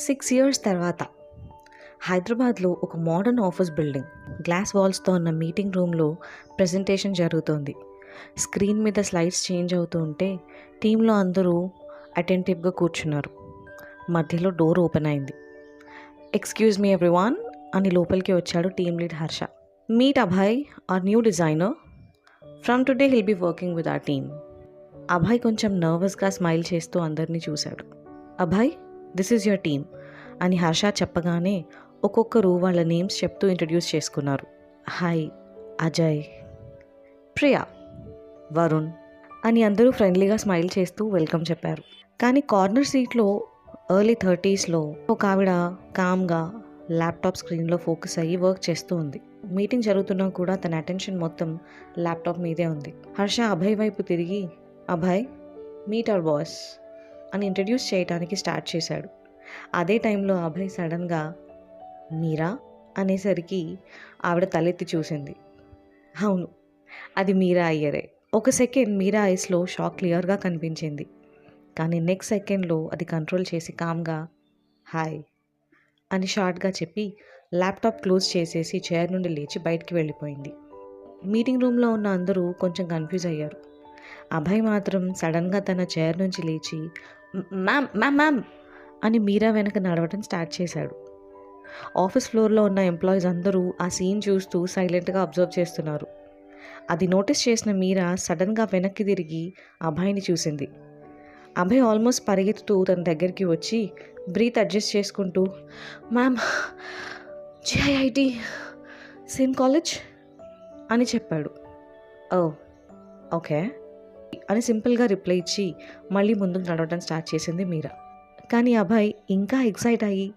6 years తర్వాత హైదరాబాద్లో ఒక మోడర్న్ ఆఫీస్ బిల్డింగ్, గ్లాస్ వాల్స్తో ఉన్న మీటింగ్ రూమ్లో ప్రెజెంటేషన్ జరుగుతోంది. స్క్రీన్ మీద స్లైడ్స్ చేంజ్ అవుతూ ఉంటే టీంలో అందరూ అటెంటివ్గా కూర్చున్నారు. మధ్యలో డోర్ ఓపెన్ అయింది. ఎక్స్క్యూజ్ మీ ఎవ్రీవాన్ అని లోపలికి వచ్చాడు team lead Harsha. Meet Abhay, our new designer. From today he'll be working with our team. Abhay కొంచెం నర్వస్గా స్మైల్ చేస్తూ అందరినీ చూశాడు. Abhay, this is your team అని హర్ష చెప్పగానే ఒక్కొక్కరు వాళ్ళ నేమ్స్ చెప్తూ ఇంట్రడ్యూస్ చేసుకున్నారు. హాయ్, అజయ్, ప్రియా, వరుణ్ అని అందరూ ఫ్రెండ్లీగా స్మైల్ చేస్తూ వెల్కమ్ చెప్పారు. కానీ కార్నర్ సీట్లో ఎర్లీ 30sలో ఒక ఆవిడ కామ్గా ల్యాప్టాప్ స్క్రీన్లో ఫోకస్ అయ్యి వర్క్ చేస్తూ ఉంది. మీటింగ్ జరుగుతున్నా కూడా తన అటెన్షన్ మొత్తం ల్యాప్టాప్ మీదే ఉంది. హర్ష అభయ్ వైపు తిరిగి, అభయ్, మీట్ అవర్ బాస్ అని ఇంట్రడ్యూస్ చేయడానికి స్టార్ట్ చేశాడు. అదే టైంలో అభయ్ సడన్గా మీరా అనేసరికి ఆవిడ తలెత్తి చూసింది. అవును, అది మీరా అయ్యరే. ఒక సెకండ్ మీరా ఐస్లో షాక్ క్లియర్గా కనిపించింది. కానీ నెక్స్ట్ సెకండ్లో అది కంట్రోల్ చేసి కామ్గా హాయ్ అని షార్ట్గా చెప్పి ల్యాప్టాప్ క్లోజ్ చేసేసి చైర్ నుండి లేచి బయటికి వెళ్ళిపోయింది. మీటింగ్ రూమ్లో ఉన్న అందరూ కొంచెం కన్ఫ్యూజ్ అయ్యారు. అభయ్ మాత్రం సడన్గా తన చైర్ నుంచి లేచి మ్యామ్ మ్యామ్ మ్యామ్ అని మీరా వెనక నడవడం స్టార్ట్ చేశాడు. ఆఫీస్ ఫ్లోర్లో ఉన్న ఎంప్లాయీస్ అందరూ ఆ సీన్ చూస్తూ సైలెంట్గా అబ్జర్వ్ చేస్తున్నారు. అది నోటీస్ చేసిన మీరా సడన్గా వెనక్కి తిరిగి అభయ్ని చూసింది. అభయ్ ఆల్మోస్ట్ పరిగెత్తుతూ తన దగ్గరికి వచ్చి బ్రీత్ అడ్జస్ట్ చేసుకుంటూ మ్యామ్, జిఐఐటి, సేమ్ కాలేజ్ అని చెప్పాడు. ఓ ఓకే అని సింపుల్గా రిప్లై ఇచ్చి మళ్ళీ ముందుకు నడవడం స్టార్ట్ చేసింది మీరా. కానీ అభయ్ ఇంకా ఎక్సైట్ అయ్యి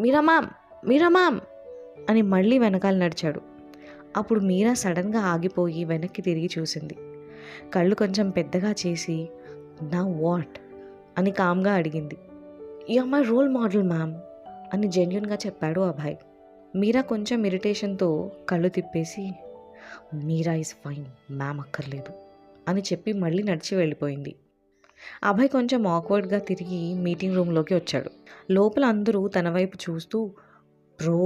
మీరా మ్యామ్, మీరా మ్యామ్ అని మళ్ళీ వెనకాల నడిచాడు. అప్పుడు మీరా సడన్గా ఆగిపోయి వెనక్కి తిరిగి చూసింది. కళ్ళు కొంచెం పెద్దగా చేసి నా వాట్ అని కామ్గా అడిగింది. ఈ అమ్మాయి రోల్ మోడల్ మ్యామ్ అని జెన్యున్గా చెప్పాడు అభయ్. మీరా కొంచెం ఇరిటేషన్తో కళ్ళు తిప్పేసి మీరా ఈజ్ ఫైన్ మ్యామ్ అక్కర్లేదు అని చెప్పి మళ్ళీ నడిచి వెళ్ళిపోయింది. అభయ్ కొంచెం ఆక్వర్డ్గా తిరిగి మీటింగ్ రూమ్లోకి వచ్చాడు. లోపల అందరూ తన వైపు చూస్తూ bro,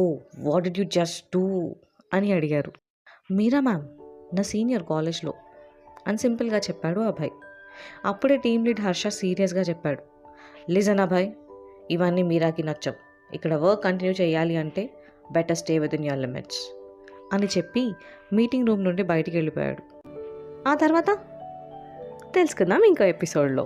what did you just do అని అడిగారు. మీరా మ్యామ్, నా సీనియర్ కాలేజ్లో అని సింపుల్గా చెప్పాడు అభయ్. అప్పుడే టీమ్ లీడ్ హర్ష సీరియస్గా చెప్పాడు, లిజన్ అభయ్, ఇవన్నీ మీరాకి నచ్చవు. ఇక్కడ వర్క్ కంటిన్యూ చేయాలి అంటే better stay with in your limits అని చెప్పి మీటింగ్ రూమ్ నుండి బయటికి వెళ్ళిపోయాడు. ఆ తర్వాత తెలుసుకుందాం ఇంకో ఎపిసోడ్లో.